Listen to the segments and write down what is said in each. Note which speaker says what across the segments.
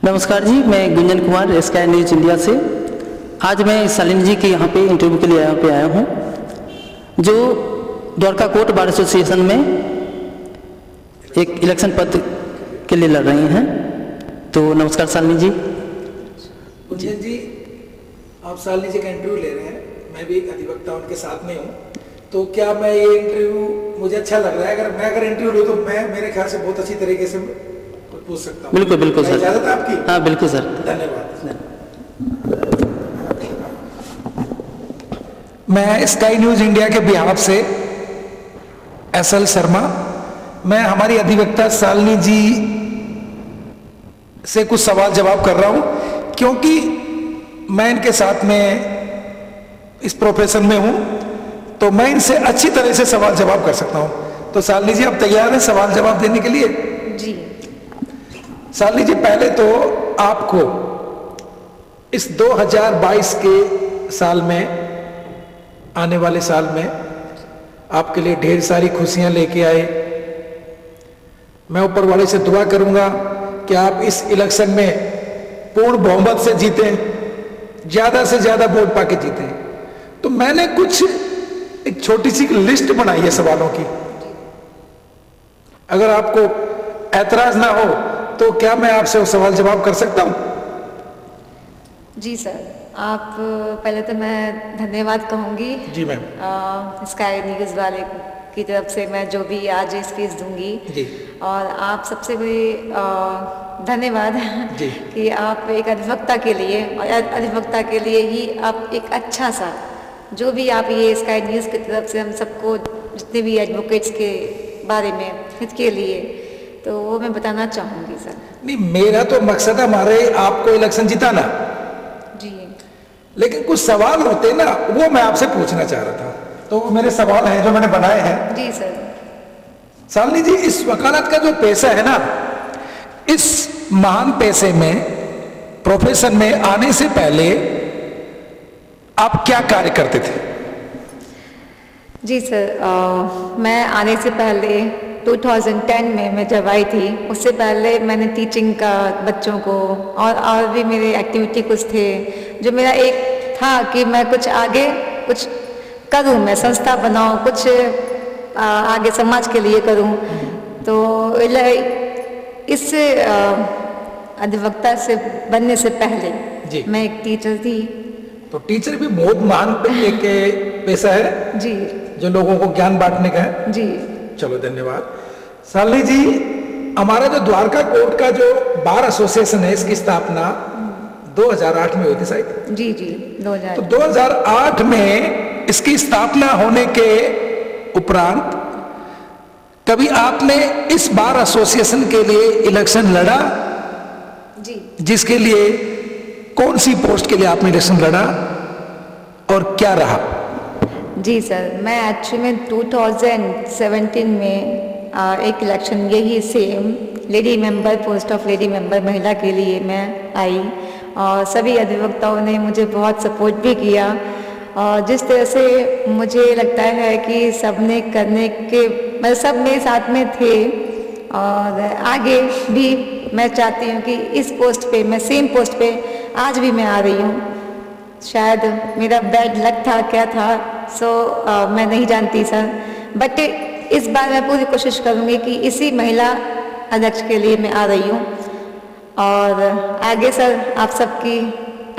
Speaker 1: नमस्कार जी, मैं Gunjan Kumar sky News India से। आज मैं शालिनी जी के यहाँ पे इंटरव्यू के लिए यहाँ पे आया हूँ, जो द्वारका कोर्ट बार एसोसिएशन में एक इलेक्शन पद के लिए लड़ रही हैं। तो नमस्कार शालिनी जी।
Speaker 2: गुंजन जी, आप शालिनी जी का इंटरव्यू ले रहे हैं, मैं भी एक अधिवक्ता उनके साथ में हूँ, तो क्या मैं ये इंटरव्यू मुझे अच्छा लग रहा है? अगर इंटरव्यू लूँ तो मैं मेरे ख्याल से बहुत अच्छी तरीके से पूछ सकता हूँ।
Speaker 1: बिल्कुल बिल्कुल सर।
Speaker 2: इजाजत है आपकी?
Speaker 1: हाँ बिल्कुल सर।
Speaker 2: धन्यवाद। मैं स्काई न्यूज इंडिया के बिहाफ से एसएल शर्मा, मैं हमारी अधिवक्ता शालिनी जी से कुछ सवाल जवाब कर रहा हूं, क्योंकि मैं इनके साथ में इस प्रोफेशन में हूं, तो मैं इनसे अच्छी तरह से सवाल जवाब कर सकता हूं। तो शालिनी जी, आप तैयार हैं सवाल जवाब देने के लिए?
Speaker 3: जी।
Speaker 2: शालिनी जी, पहले तो आपको इस 2022 के साल में, आने वाले साल में आपके लिए ढेर सारी खुशियां लेके आए। मैं ऊपर वाले से दुआ करूंगा कि आप इस इलेक्शन में पूर्ण बहुमत से जीतें, ज्यादा से ज्यादा वोट पाके जीतें। तो मैंने कुछ एक छोटी सी लिस्ट बनाई है सवालों की, अगर आपको ऐतराज ना हो तो क्या मैं आपसे वो सवाल जवाब कर सकता हूं?
Speaker 3: जी सर, आप पहले तो मैं धन्यवाद कहूँगी।
Speaker 2: जी मैम।
Speaker 3: स्काई न्यूज़ वाले की तरफ से मैं जो भी आज स्पीच दूंगी
Speaker 2: जी।
Speaker 3: और आप सबसे भी धन्यवाद
Speaker 2: जी।
Speaker 3: कि आप एक अधिवक्ता के लिए, और अधिवक्ता के लिए ही आप एक अच्छा सा, जो भी आप ये स्काई न्यूज़ की तरफ से हम सबको, जितने भी एडवोकेट्स के बारे में हित के लिए, तो वो मैं बताना चाहूँगी सर।
Speaker 2: नहीं, मेरा तो मकसद है हमारे आपको इलेक्शन जिताना,
Speaker 3: जी।
Speaker 2: लेकिन कुछ सवाल होते ना, वो मैं आपसे पूछना चाह रहा था, तो वो मेरे सवाल हैं जो मैंने बनाए हैं।
Speaker 3: जी सर।
Speaker 2: शालिनी जी, इस वकालत का जो पेशा है ना, इस महान पेशे में, प्रोफेशन में आने से पहले आप क्या कार्य करते थे?
Speaker 3: जी सर, मैं आने से पहले 2010 में मैं जब आई थी, उससे पहले मैंने टीचिंग का बच्चों को, और भी मेरे एक्टिविटी कुछ थे, जो मेरा एक था कि मैं कुछ आगे कुछ करूं, मैं संस्था बनाऊं, कुछ आगे समाज के लिए करूं। तो इस अधिवक्ता से बनने से पहले
Speaker 2: जी।
Speaker 3: मैं एक टीचर थी।
Speaker 2: तो टीचर भी बहुत महान एक पेशा है
Speaker 3: जी।
Speaker 2: जो लोगों को ज्ञान बांटने का है।
Speaker 3: जी।
Speaker 2: चलो धन्यवाद। शालिनी जी, हमारा जो द्वारका कोर्ट का जो बार एसोसिएशन है, इसकी स्थापना 2008 में हुई थी शायद।
Speaker 3: जी जी, 2000।
Speaker 2: तो 2008 में इसकी स्थापना होने के उपरांत कभी आपने इस बार एसोसिएशन के लिए इलेक्शन लड़ा?
Speaker 3: जी।
Speaker 2: जिसके लिए, कौन सी पोस्ट के लिए आपने इलेक्शन लड़ा और क्या रहा?
Speaker 3: जी सर, मैं एक्चुअली में 2017 में एक इलेक्शन, यही same lady member, post of lady member महिला के लिए मैं आई, और सभी अधिवक्ताओं ने मुझे बहुत सपोर्ट भी किया, और जिस तरह से मुझे लगता है कि सबने करने के, मतलब सब मेरे साथ में थे, और आगे भी मैं चाहती हूँ कि इस पोस्ट पे, मैं सेम पोस्ट पे आज भी मैं आ रही हूँ। शायद मेरा बैड लक था, क्या था, मैं नहीं जानती सर, बट इस बार मैं पूरी कोशिश करूँगी कि इसी महिला अध्यक्ष के लिए मैं आ रही हूँ, और आगे सर आप सबकी,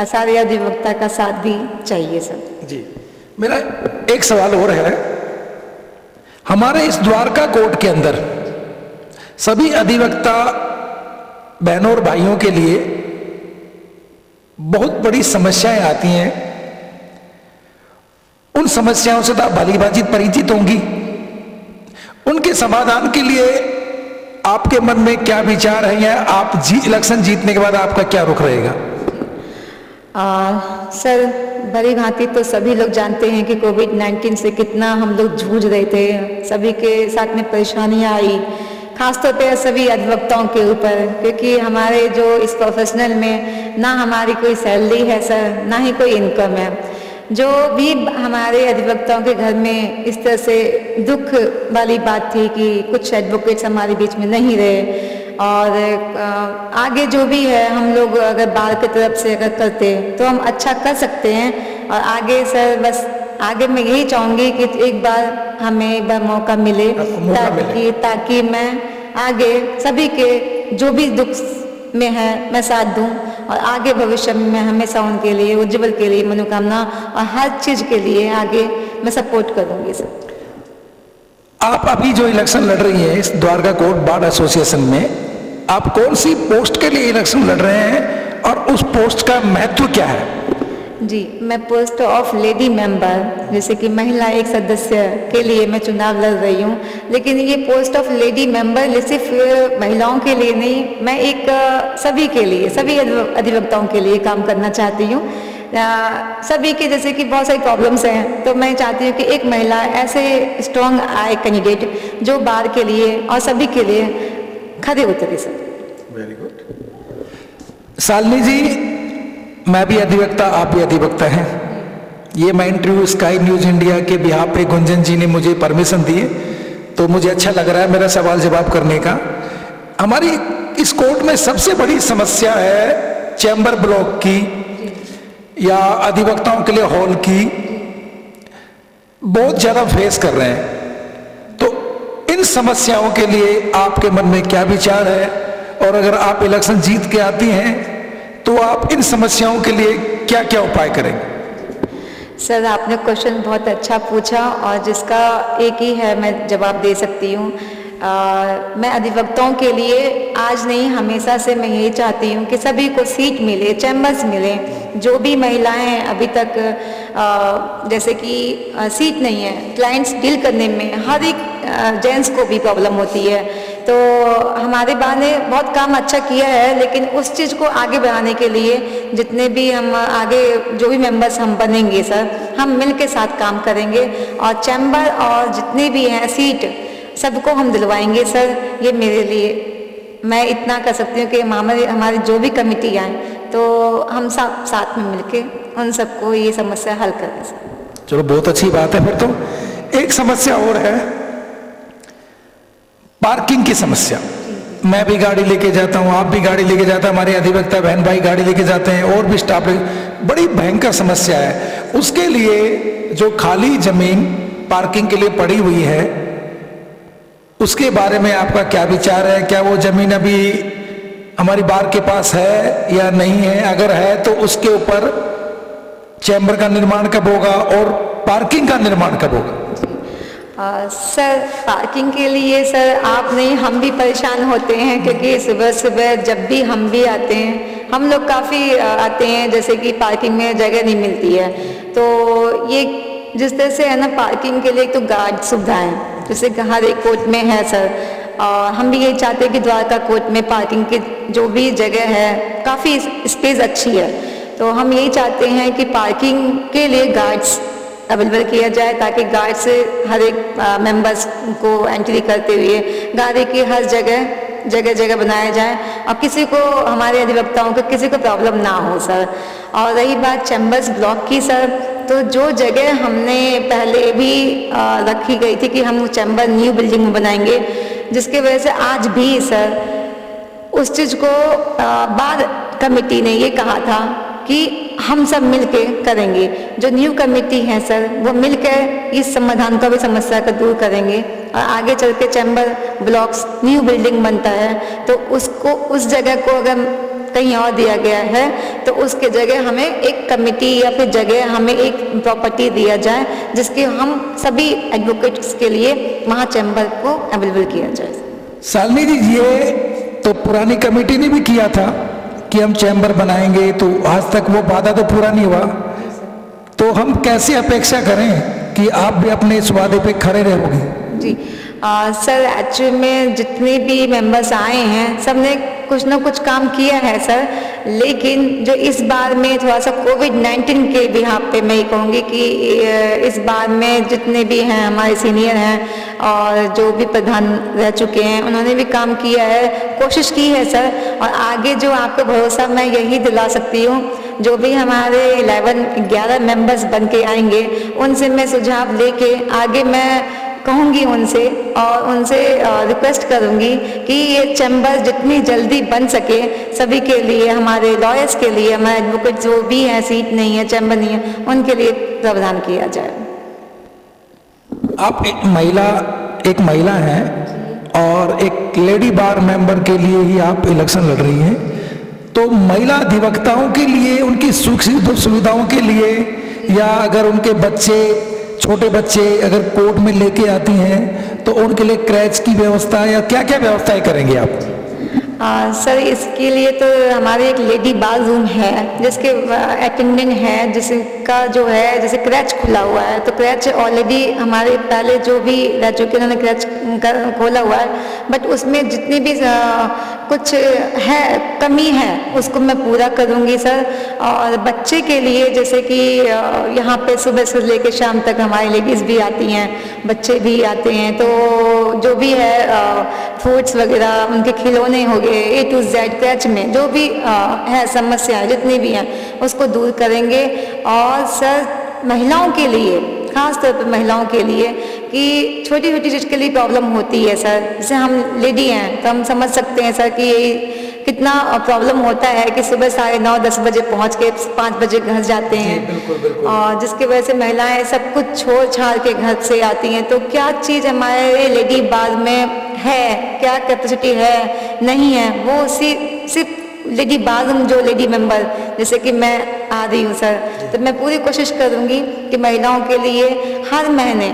Speaker 3: सारे अधिवक्ता का साथ भी चाहिए सर।
Speaker 2: जी। मेरा एक सवाल और है, हमारे इस द्वारका कोर्ट के अंदर सभी अधिवक्ता बहनों और भाइयों के लिए बहुत बड़ी समस्याएं आती हैं। उन समस्याओं से तो आप भली भांति परिचित होंगी। उनके समाधान के लिए आपके मन में क्या विचार है, या आप इलेक्शन जीतने के बाद आपका क्या रुख रहेगा?
Speaker 3: सर, भली भांति तो सभी लोग जानते हैं कि कोविड-19 से कितना हम लोग जूझ रहे थे, सभी के साथ में परेशानियां आई, खासतौर पे सभी अधिवक्ताओं के ऊपर, क्योंकि हमारे जो इस प्रोफेशनल में ना हमारी कोई सैलरी है सर, ना ही कोई इनकम है। जो भी हमारे अधिवक्ताओं के घर में इस तरह से दुख वाली बात थी कि कुछ एडवोकेट्स हमारे बीच में नहीं रहे, और आगे जो भी है हम लोग अगर बाहर की तरफ से अगर करते तो हम अच्छा कर सकते हैं। और आगे सर बस आगे मैं यही चाहूँगी कि एक बार हमें एक बार मौका मिले ताकि मैं आगे सभी के जो भी दुख में है मैं साथ दूं और आगे भविष्य में मैं हमेशा उनके लिए उज्जवल के लिए मनोकामना और हर चीज़ के लिए आगे मैं सपोर्ट करूँगी सर।
Speaker 2: आप अभी जो इलेक्शन लड़ रही हैं इस द्वारका कोट बार एसोसिएशन में, आप कौन सी पोस्ट के लिए इलेक्शन लड़ रहे हैं और उस पोस्ट का महत्व क्या है?
Speaker 3: जी, मैं पोस्ट ऑफ लेडी मेंबर जैसे कि महिला एक सदस्य के लिए मैं चुनाव लड़ रही हूँ। लेकिन ये पोस्ट ऑफ लेडी मेंबर सिर्फ महिलाओं के लिए नहीं, मैं एक सभी के लिए, सभी अधिवक्ताओं के लिए काम करना चाहती हूँ। सभी के जैसे कि बहुत सारी प्रॉब्लम्स हैं, तो मैं चाहती हूँ कि एक महिला ऐसे स्ट्रॉन्ग आए कैंडिडेट जो बार के लिए और सभी के लिए खड़े उतरे sir.
Speaker 2: Very good. Shalini ji, मैं भी अधिवक्ता, आप भी अधिवक्ता हैं। ये मैं इंटरव्यू स्काई न्यूज इंडिया के बिहाफ पे गुंजन जी ने मुझे परमिशन दी है, तो मुझे अच्छा लग रहा है मेरा सवाल जवाब करने का। हमारी इस कोर्ट में सबसे बड़ी समस्या है चैम्बर ब्लॉक की या अधिवक्ताओं के लिए हॉल की, बहुत ज्यादा फेस कर रहे हैं। तो इन समस्याओं के लिए आपके मन में क्या विचार है, और अगर आप इलेक्शन जीत के आती हैं तो आप इन समस्याओं के लिए क्या क्या उपाय करेंगे?
Speaker 3: सर, आपने क्वेश्चन बहुत अच्छा पूछा और जिसका एक ही है मैं जवाब दे सकती हूँ। मैं अधिवक्ताओं के लिए आज नहीं हमेशा से मैं यही चाहती हूँ कि सभी को सीट मिले, चैम्बर्स मिले। जो भी महिलाएं अभी तक जैसे कि सीट नहीं है, क्लाइंट्स डील करने में हर एक जेंट्स को भी प्रॉब्लम होती है। तो हमारे बार ने बहुत काम अच्छा किया है, लेकिन उस चीज़ को आगे बढ़ाने के लिए जितने भी हम आगे जो भी मेंबर्स हम बनेंगे सर, हम मिल के साथ काम करेंगे और चैम्बर और जितने भी हैं सीट सबको हम दिलवाएंगे सर। ये मेरे लिए मैं इतना कर सकती हूँ कि हमारी जो भी कमेटी आए तो हम साथ में मिलके उन सबको ये समस्या हल करें सर।
Speaker 2: चलो, बहुत अच्छी बात है। फिर तो एक समस्या और है, पार्किंग की समस्या। मैं भी गाड़ी लेके जाता हूँ, आप भी गाड़ी लेके जाते हैं, हमारे अधिवक्ता बहन भाई गाड़ी लेके जाते हैं, और भी स्टाफ, बड़ी भयंकर समस्या है। उसके लिए जो खाली जमीन पार्किंग के लिए पड़ी हुई है, उसके बारे में आपका क्या विचार है? क्या वो जमीन अभी हमारी बार के पास है या नहीं है? अगर है तो उसके ऊपर चैम्बर का निर्माण कब होगा और पार्किंग का निर्माण कब होगा?
Speaker 3: सर, पार्किंग के लिए सर आप नहीं, हम भी परेशान होते हैं क्योंकि सुबह सुबह जब भी हम भी आते हैं, हम लोग काफ़ी आते हैं, जैसे कि पार्किंग में जगह नहीं मिलती है। तो ये जिस तरह से है ना, पार्किंग के लिए तो गार्ड सुविधाएं जैसे हर एक कोर्ट में है सर, और हम भी यही चाहते हैं कि द्वारका कोर्ट में पार्किंग की जो भी जगह है काफ़ी स्पेस अच्छी है। तो हम यही चाहते हैं कि पार्किंग के लिए गार्ड्स अवेलेबल किया जाए, ताकि गार्ड से हर एक मेंबर्स को एंट्री करते हुए गाड़ी की हर जगह बनाया जाए और किसी को, हमारे अधिवक्ताओं को किसी को प्रॉब्लम ना हो सर। और रही बात चैम्बर्स ब्लॉक की सर, तो जो जगह हमने पहले भी रखी गई थी कि हम चैम्बर न्यू बिल्डिंग में बनाएंगे, जिसके वजह से आज भी सर उस चीज़ को बार कमेटी ने ये कहा था कि हम सब मिलके करेंगे। जो न्यू कमेटी है सर, वो मिलकर इस समाधान का भी समस्या को दूर करेंगे और आगे चल के चैम्बर ब्लॉक्स न्यू बिल्डिंग बनता है तो उसको, उस जगह को अगर कहीं और दिया गया है तो उसके जगह हमें एक कमेटी या फिर जगह हमें एक प्रॉपर्टी दिया जाए, जिसके हम सभी एडवोकेट्स के लिए वहाँ चैम्बर को अवेलेबल किया जाए।
Speaker 2: शालिनी जी, ये तो पुरानी कमेटी ने भी किया था कि हम चैम्बर बनाएंगे, तो आज तक वो वादा तो पूरा नहीं हुआ। तो हम कैसे अपेक्षा करें कि आप भी अपने इस वादे पे खड़े रहोगे?
Speaker 3: जी सर, एक्चुअली में जितने भी मेंबर्स आए हैं सब ने कुछ ना कुछ काम किया है सर, लेकिन जो इस बार में थोड़ा सा कोविड-19 के बिहाफ पे मैं ये कहूँगी कि इस बार में जितने भी हैं हमारे सीनियर हैं और जो भी प्रधान रह चुके हैं, उन्होंने भी काम किया है, कोशिश की है सर। और आगे जो आपको भरोसा मैं यही दिला सकती हूँ, जो भी हमारे 11 मेंबर्स बन के आएंगे उनसे मैं सुझाव लेके आगे मैं कहूँगी उनसे और उनसे रिक्वेस्ट करूँगी कि ये चैम्बर जितनी जल्दी बन सके सभी के लिए, हमारे लॉयर्स के लिए, हमारे एडवोकेट जो भी हैं, सीट नहीं है, चैम्बर नहीं है, उनके लिए प्रावधान किया जाए।
Speaker 2: आप एक महिला हैं और एक लेडी बार मेंबर के लिए ही आप इलेक्शन लड़ रही हैं, तो महिला अधिवक्ताओं के लिए उनकी सुख सुविधाओं के लिए, या अगर उनके बच्चे, छोटे बच्चे अगर कोर्ट में लेके आती हैं तो उनके लिए क्रैच की व्यवस्था या क्या क्या व्यवस्थाएं करेंगे आप?
Speaker 3: सर इसके लिए तो हमारे एक लेडी बार रूम है जिसके अटेंडेंट है, जिसका जो है जैसे क्रैच खुला हुआ है, तो क्रैच ऑलरेडी हमारे पहले जो भी रह चुके उन्होंने क्रैच खोला हुआ है, बट उसमें जितनी भी कुछ है कमी है उसको मैं पूरा करूँगी सर। और बच्चे के लिए जैसे कि यहाँ पे सुबह से लेकर शाम तक हमारी लेडीज़ भी आती हैं, बच्चे भी आते हैं, तो जो भी है फ्रूट्स वगैरह, उनके खिलौने हो गए, A to Z क्रैच में जो भी है समस्याएं जितनी भी हैं उसको दूर करेंगे। और सर महिलाओं के लिए, खास तौर पर महिलाओं के लिए कि छोटी छोटी जिसके लिए प्रॉब्लम होती है सर, जैसे हम लेडी हैं तो हम समझ सकते हैं सर कि कितना प्रॉब्लम होता है कि सुबह 9:30-10 बजे पहुंच के 5 बजे घर जाते हैं।
Speaker 2: बिल्कुल, बिल्कुल।
Speaker 3: और जिसकी वजह से महिलाएं सब कुछ छोड़ छाड़ के घर से आती हैं, तो क्या चीज़ हमारे लेडी बार में है, क्या कैपेसिटी है, नहीं है, वो सिर्फ लेडी बार जो लेडी मेंबर जैसे कि मैं आ रही हूँ सर, तो मैं पूरी कोशिश करूँगी कि महिलाओं के लिए हर महीने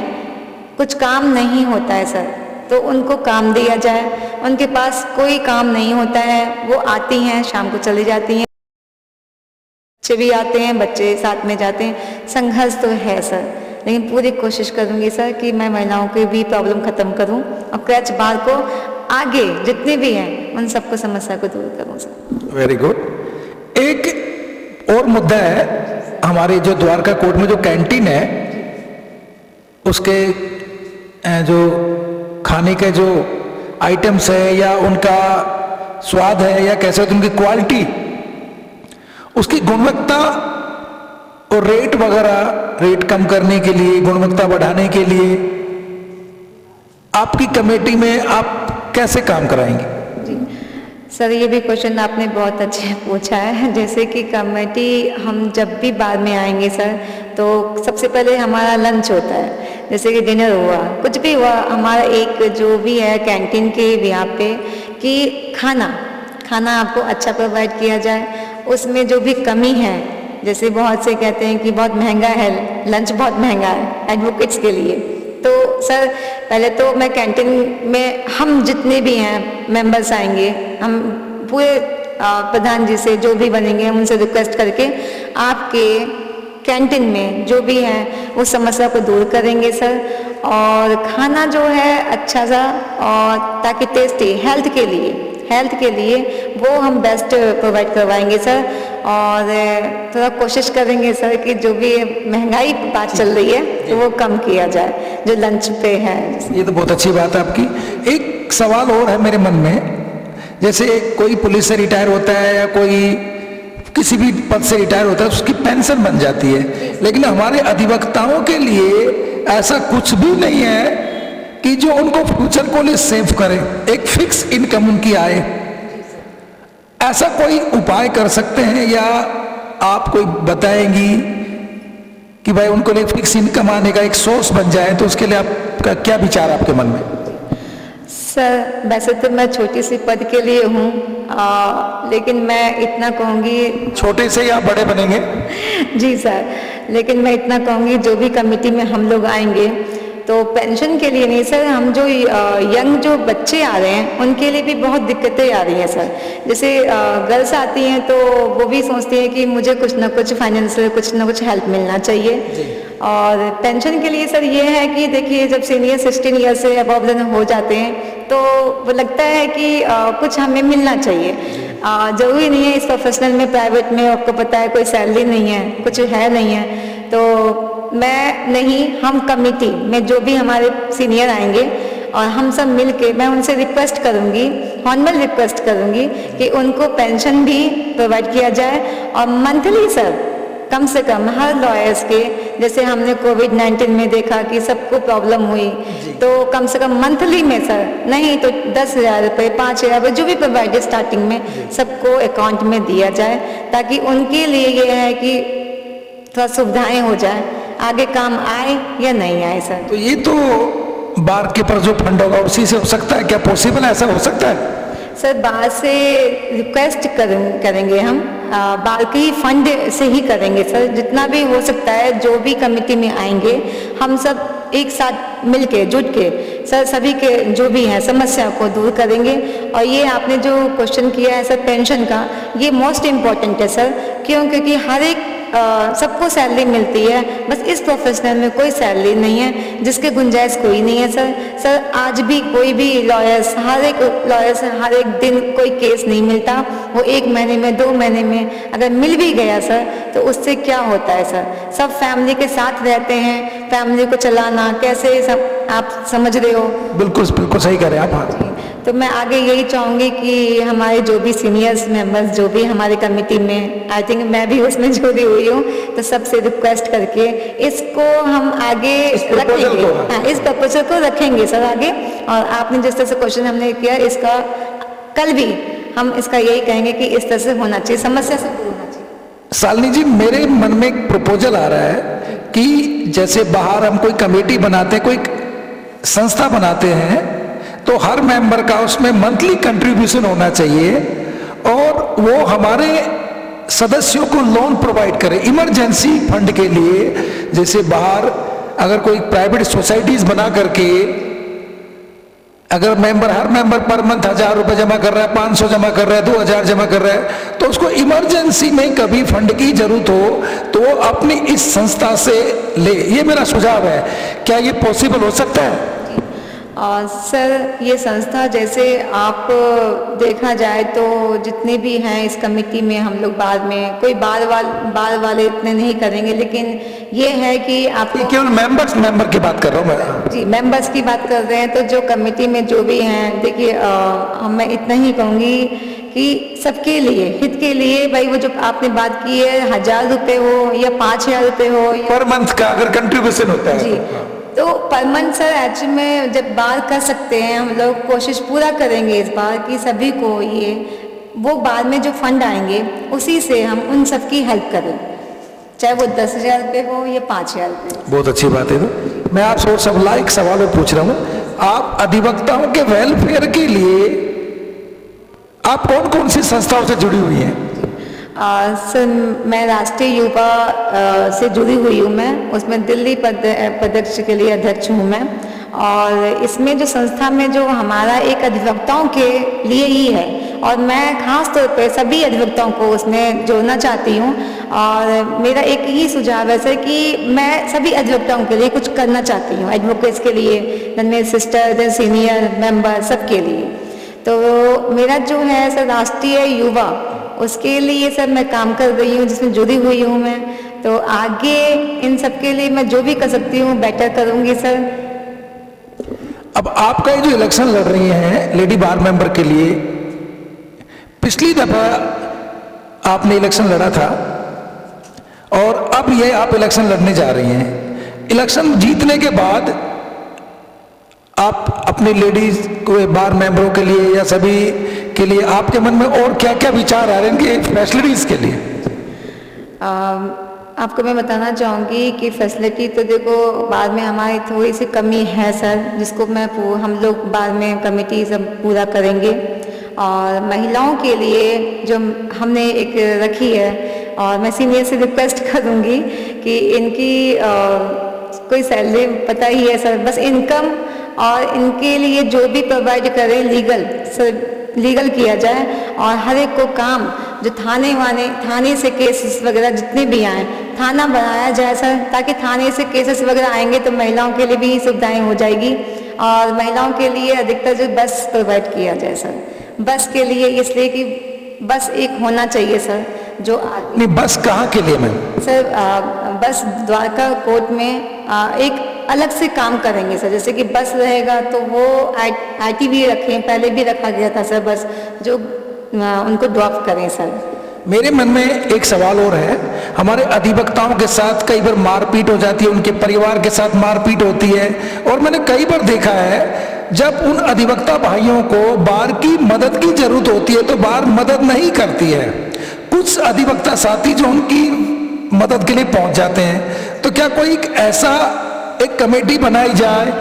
Speaker 3: कुछ काम नहीं होता है सर, तो उनको काम दिया जाए। उनके पास कोई काम नहीं होता है, वो आती हैं, शाम को चली जाती हैं, बच्चे भी आते हैं, बच्चे साथ में जाते हैं। संघर्ष तो है सर, लेकिन पूरी कोशिश करूंगी सर कि मैं महिलाओं की भी प्रॉब्लम खत्म करूं और क्रैच बार को आगे जितने भी हैं उन सबको समस्या को दूर करूं सर।
Speaker 2: Very good. एक और मुद्दा है, हमारे जो द्वारका कोर्ट में जो कैंटीन है उसके जो खाने के जो आइटम्स है या उनका स्वाद है या कैसे उनकी क्वालिटी, उसकी गुणवत्ता और रेट वगैरह, रेट कम करने के लिए, गुणवत्ता बढ़ाने के लिए आपकी कमेटी में आप कैसे काम कराएंगे?
Speaker 3: जी सर, ये भी क्वेश्चन आपने बहुत अच्छे पूछा है। जैसे कि कमेटी हम जब भी बाद में आएंगे सर, तो सबसे पहले हमारा लंच होता है, जैसे कि डिनर हुआ, कुछ भी हुआ, हमारा एक जो भी है कैंटीन के यहाँ पे कि खाना आपको अच्छा प्रोवाइड किया जाए। उसमें जो भी कमी है, जैसे बहुत से कहते हैं कि बहुत महंगा है, लंच बहुत महंगा है एडवोकेट्स के लिए, तो सर पहले तो मैं कैंटीन में हम जितने भी हैं मेंबर्स आएंगे, हम पूरे प्रधान जी से जो भी बनेंगे हम उनसे रिक्वेस्ट करके आपके कैंटीन में जो भी है उस समस्या को दूर करेंगे सर। और खाना जो है अच्छा सा, और ताकि टेस्टी हेल्थ के लिए वो हम बेस्ट प्रोवाइड करवाएंगे सर। और थोड़ा कोशिश करेंगे सर कि जो भी महंगाई बात चल रही है तो वो कम किया जाए जो लंच पे है।
Speaker 2: ये तो बहुत अच्छी बात है आपकी। एक सवाल और है मेरे मन में, जैसे कोई पुलिस से रिटायर होता है या कोई किसी भी पद से रिटायर होता है, उसकी पेंशन बन जाती है, लेकिन हमारे अधिवक्ताओं के लिए ऐसा कुछ भी नहीं है कि जो उनको फ्यूचर को लिए सेव करे, एक फिक्स इनकम उनकी आए। ऐसा कोई उपाय कर सकते हैं या आप कोई बताएंगी कि भाई उनको लिए फिक्स इनकम आने का एक सोर्स बन जाए, तो उसके लिए आपका क्या विचार आपके मन में?
Speaker 3: सर वैसे तो मैं छोटी सी पद के लिए हूँ, लेकिन मैं इतना कहूँगी,
Speaker 2: छोटे से या बड़े बनेंगे?
Speaker 3: जी सर, लेकिन मैं इतना कहूँगी जो भी कमेटी में हम लोग आएंगे तो पेंशन के लिए नहीं सर, हम जो यंग जो बच्चे आ रहे हैं उनके लिए भी बहुत दिक्कतें आ रही हैं सर। जैसे गर्ल्स आती हैं तो वो भी सोचती हैं कि मुझे कुछ ना कुछ फाइनेंशियल कुछ ना कुछ हेल्प मिलना चाहिए। और पेंशन के लिए सर ये है कि देखिए जब सीनियर 16 ईयर से अबव हो जाते हैं तो वो लगता है कि कुछ हमें मिलना चाहिए। ज़रूरी नहीं है इस प्रोफेशनल में, प्राइवेट में आपको पता है कोई सैलरी नहीं है, कुछ है नहीं है, तो मैं नहीं, हम कमेटी में जो भी हमारे सीनियर आएंगे और हम सब मिलके मैं उनसे रिक्वेस्ट करूंगी, फॉर्मल रिक्वेस्ट करूंगी कि उनको पेंशन भी प्रोवाइड किया जाए। और मंथली सर कम से कम हर लॉयर्स के जैसे हमने कोविड-19 में देखा कि सबको प्रॉब्लम हुई, तो कम से कम मंथली में सर, नहीं तो 10,000 रुपये, 5,000 रुपये, जो भी प्रोवाइडेड स्टार्टिंग में सबको अकाउंट में दिया जाए, ताकि उनके लिए ये है कि थोड़ा सुविधाएं हो जाए, आगे काम आए या नहीं आए सर।
Speaker 2: तो ये तो बार के पर जो फंड होगा उसी से हो सकता है, क्या पॉसिबल है, ऐसा हो सकता है?
Speaker 3: सर बाहर से रिक्वेस्ट करेंगे हम, बाहर के ही फंड से ही करेंगे सर, जितना भी हो सकता है, जो भी कमेटी में आएंगे हम सब एक साथ मिलके जुट के सर सभी के जो भी हैं समस्या को दूर करेंगे। और ये आपने जो क्वेश्चन किया है सर पेंशन का, ये मोस्ट इम्पॉर्टेंट है सर, क्योंकि हर एक सबको सैलरी मिलती है, बस इस प्रोफेशनल में कोई सैलरी नहीं है, जिसके गुंजाइश कोई नहीं है सर। आज भी कोई भी लॉयर्स, हर एक दिन कोई केस नहीं मिलता, वो 1 महीने में 2 महीने में अगर मिल भी गया सर, तो उससे क्या होता है सर, सब फैमिली के साथ रहते हैं, फैमिली को चलाना कैसे सब आप समझ रहे हो।
Speaker 2: बिल्कुल बिल्कुल सही कह रहे हैं आप। हाँ,
Speaker 3: तो मैं आगे यही चाहूँगी कि हमारे जो भी सीनियर्स मेंबर्स जो भी हमारे कमेटी में, आई थिंक मैं भी उसमें जुड़ी हुई हूँ, तो सबसे रिक्वेस्ट करके इसको हम आगे रखेंगे, हाँ, इस प्रपोजल को रखेंगे सर आगे। और आपने जिस तरह से क्वेश्चन हमने किया, इसका कल भी हम इसका यही कहेंगे कि इस तरह से होना चाहिए, समस्या से दूर होना चाहिए।
Speaker 2: शालिनी जी, मेरे मन में एक प्रपोजल आ रहा है कि जैसे बाहर हम कोई कमेटी बनाते हैं, कोई संस्था बनाते हैं, तो हर मेंबर का उसमें मंथली कंट्रीब्यूशन होना चाहिए, और वो हमारे सदस्यों को लोन प्रोवाइड करे इमरजेंसी फंड के लिए। जैसे बाहर अगर कोई प्राइवेट सोसाइटीज बना करके अगर हर मेंबर पर मंथ 1,000 रुपए जमा कर रहा है, 500 जमा कर रहा है, 2,000 जमा कर रहा है, तो उसको इमरजेंसी में कभी फंड की जरूरत हो तो वो अपनी इस संस्था से ले। ये मेरा सुझाव है, क्या ये पॉसिबल हो सकता है?
Speaker 3: सर ये संस्था जैसे आप देखा जाए तो जितने भी हैं इस कमेटी में, हम लोग बाद में कोई बार वाले इतने नहीं करेंगे, लेकिन ये है कि आपको
Speaker 2: केवल मेंबर की बात कर रहा हूँ मैं।
Speaker 3: जी, मेंबर्स की बात कर रहे हैं, तो जो कमेटी में जो भी हैं, देखिए मैं इतना ही कहूँगी कि सबके लिए, हित के लिए, भाई वो जो आपने बात की है 1,000 रुपये हो या 5,000 रुपये हो
Speaker 2: पर मंथ का अगर कंट्रीब्यूशन होता है
Speaker 3: जी, तो पर मंथ सर एक्चुअली में जब बार कर सकते हैं, हम लोग कोशिश पूरा करेंगे इस बार कि सभी को ये वो बाद में जो फंड आएंगे उसी से हम उन सब की हेल्प करें, चाहे वो 10,000 रुपये हो या 5,000 रुपये।
Speaker 2: बहुत अच्छी बात है। तो मैं आपसे और सब एक सवाल और पूछ रहा हूँ, आप अधिवक्ताओं के वेलफेयर के लिए आप कौन कौन सी संस्थाओं से जुड़ी हुई हैं?
Speaker 3: सर मैं राष्ट्रीय युवा से जुड़ी हुई हूँ, मैं उसमें दिल्ली पदक्ष के लिए अध्यक्ष हूँ मैं। और इसमें जो संस्था में जो हमारा एक अधिवक्ताओं के लिए ही है, और मैं खास तौर पे सभी अधिवक्ताओं को उसमें जोड़ना चाहती हूँ। और मेरा एक ही सुझाव है सर कि मैं सभी अधिवक्ताओं के लिए कुछ करना चाहती हूँ, एडवोकेट्स के लिए, मेरे सिस्टर, सीनियर मेंबर, सबके लिए। तो मेरा जो है सर राष्ट्रीय युवा, उसके लिए सर मैं काम कर रही हूँ, जिसमें जुड़ी हुई हूँ मैं। तो आगे इन सब के लिए मैं जो भी कर सकती हूँ बेटर करूँगी सर।
Speaker 2: अब आपका ये जो इलेक्शन लड़ रही हैं लेडी बार मेंबर के लिए, पिछली दफा आपने इलेक्शन लड़ा था और अब ये आप इलेक्शन लड़ने जा रही हैं। इलेक्शन जीतने के बाद आप अपनी लेडीज को बार मेंबरों के लिए या सभी के लिए आपके मन में और क्या क्या विचार आ रहे हैं इनकी फैसिलिटीज के लिए?
Speaker 3: आपको मैं बताना चाहूँगी कि फैसिलिटी तो देखो बाद में हमारी थोड़ी सी कमी है सर, जिसको हम लोग बाद में कमेटी सब पूरा करेंगे। और महिलाओं के लिए जो हमने एक रखी है, और मैं सीनियर से रिक्वेस्ट करूँगी कि इनकी कोई सैलरी पता ही है सर, बस इनकम और इनके लिए जो भी प्रोवाइड करें लीगल किया जाए। और हर एक को काम जो थाने से केसेस वगैरह जितने भी आए, थाना बनाया जाए सर, ताकि थाने से केसेस वगैरह आएंगे तो महिलाओं के लिए भी सुविधाएं हो जाएगी। और महिलाओं के लिए अधिकतर जो बस प्रोवाइड किया जाए सर, बस के लिए इसलिए कि बस एक होना चाहिए सर जो
Speaker 2: नहीं, बस कहाँ के लिए मैम?
Speaker 3: सर बस द्वारका कोर्ट में एक अलग से काम करेंगे सर, जैसे कि बस रहेगा तो वो आईटी भी रखें, पहले भी रखा गया था सर, बस जो उनको ड्रॉप करें सर।
Speaker 2: मेरे मन में एक सवाल और है। हमारे अधिवक्ताओं के साथ कई बार मारपीट हो जाती है, उनके परिवार के साथ मारपीट होती है, और मैंने कई बार देखा है जब उन अधिवक्ता भाइयों को बार की मदद की जरूरत होती है तो बार मदद नहीं करती है। कुछ अधिवक्ता साथी जो उनकी मदद के लिए पहुंच जाते हैं, तो क्या कोई ऐसा एक कमेटी बनाई जाए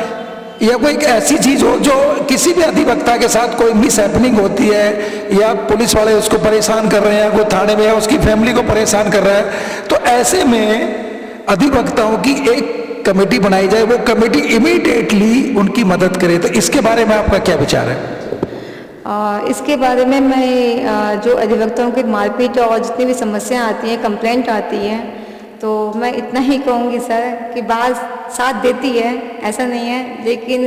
Speaker 2: या कोई एक ऐसी चीज हो जो किसी भी अधिवक्ता के साथ कोई मिस हैपनिंग होती है या पुलिस वाले उसको परेशान कर रहे हैं, कोई थाने में या उसकी फैमिली को परेशान कर रहा है, तो ऐसे में अधिवक्ताओं की एक कमेटी बनाई जाए, वो कमेटी इमीडिएटली उनकी मदद करे। तो इसके बारे में आपका क्या विचार है?
Speaker 3: इसके बारे में मैं जो अधिवक्ताओं की मारपीट और जितनी भी समस्या आती हैं, कंप्लेंट आती है, तो मैं इतना ही कहूँगी सर कि बात साथ देती है, ऐसा नहीं है, लेकिन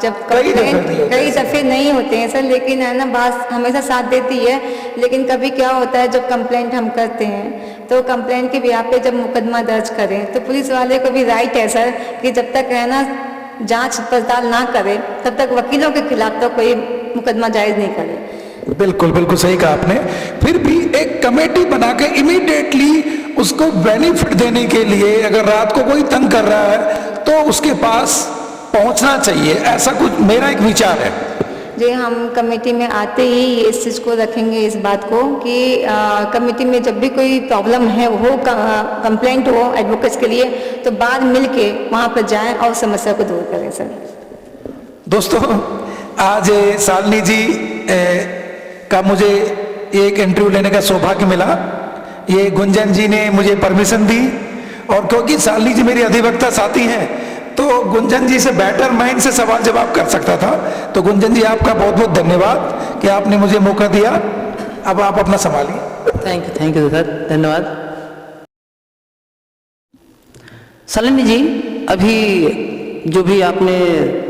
Speaker 3: जब कंप्लेंट कई दफ़े नहीं होते हैं सर, लेकिन है ना बात हमेशा साथ देती है। लेकिन कभी क्या होता है जब कंप्लेंट हम करते हैं तो कंप्लेंट के बिहाफ पे जब मुकदमा दर्ज करें तो पुलिस वाले को भी राइट है सर कि जब तक है ना जांच पड़ताल ना करे तब तक वकीलों के खिलाफ तो कोई मुकदमा जायज़ नहीं करे।
Speaker 2: बिल्कुल बिल्कुल सही कहा आपने। फिर भी एक कमेटी बना के इमीडिएटली उसको बेनिफिट देने के लिए अगर रात को कोई तंग कर रहा है तो उसके पास पहुंचना चाहिए, ऐसा कुछ मेरा एक विचार है
Speaker 3: जी। हम कमेटी में आते ही इस चीज़ को रखेंगे, इस बात को कि कमेटी में जब भी कोई प्रॉब्लम है हो, कंप्लेंट हो एडवोकेट्स के लिए, तो बाद मिल के वहाँ पर जाएं और समस्या को दूर करें सर।
Speaker 2: दोस्तों, आज शालिनी जी का मुझे एक इंटरव्यू लेने का सौभाग्य मिला। ये गुंजन जी ने मुझे परमिशन दी, और क्योंकि शालिनी जी मेरी अधिवक्ता साथी हैं तो गुंजन जी से बेटर माइंड से सवाल जवाब कर सकता था। तो गुंजन जी आपका बहुत बहुत धन्यवाद कि आपने मुझे मौका दिया। अब आप अपना संभालिए।
Speaker 1: थैंक यू सर, धन्यवाद। शालिनी जी, अभी जो भी आपने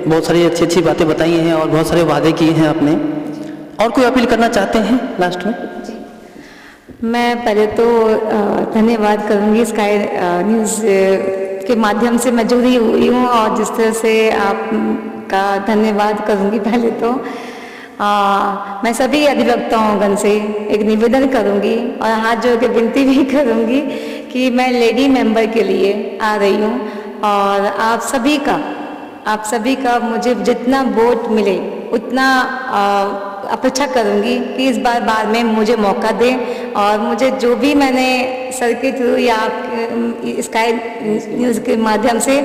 Speaker 1: बहुत सारी अच्छी अच्छी बातें बताई हैं और बहुत सारे वादे किए हैं आपने, और कोई अपील करना चाहते हैं लास्ट में?
Speaker 3: मैं पहले तो धन्यवाद करूंगी स्काई न्यूज़ के माध्यम से मैं जुड़ी हुई हूँ, और जिस तरह से आपका धन्यवाद करूंगी। पहले तो मैं सभी अधिवक्ताओं से एक निवेदन करूंगी और हाथ जोड़ के विनती भी करूंगी कि मैं लेडी मेंबर के लिए आ रही हूँ, और आप सभी का मुझे जितना वोट मिले उतना अपेक्षा करूंगी कि इस बार में मुझे मौका दें, और मुझे जो भी मैंने सर के थ्रू या आप स्काई न्यूज़ के माध्यम से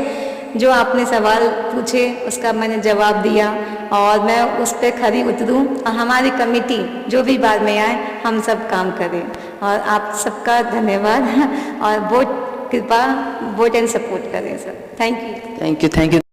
Speaker 3: जो आपने सवाल पूछे उसका मैंने जवाब दिया, और मैं उस पर खरी उतरूं और हमारी कमेटी जो भी बाद में आए हम सब काम करें। और आप सबका धन्यवाद, और वोट कृपा वोट एंड सपोर्ट करें sir. Thank you.
Speaker 1: Thank you.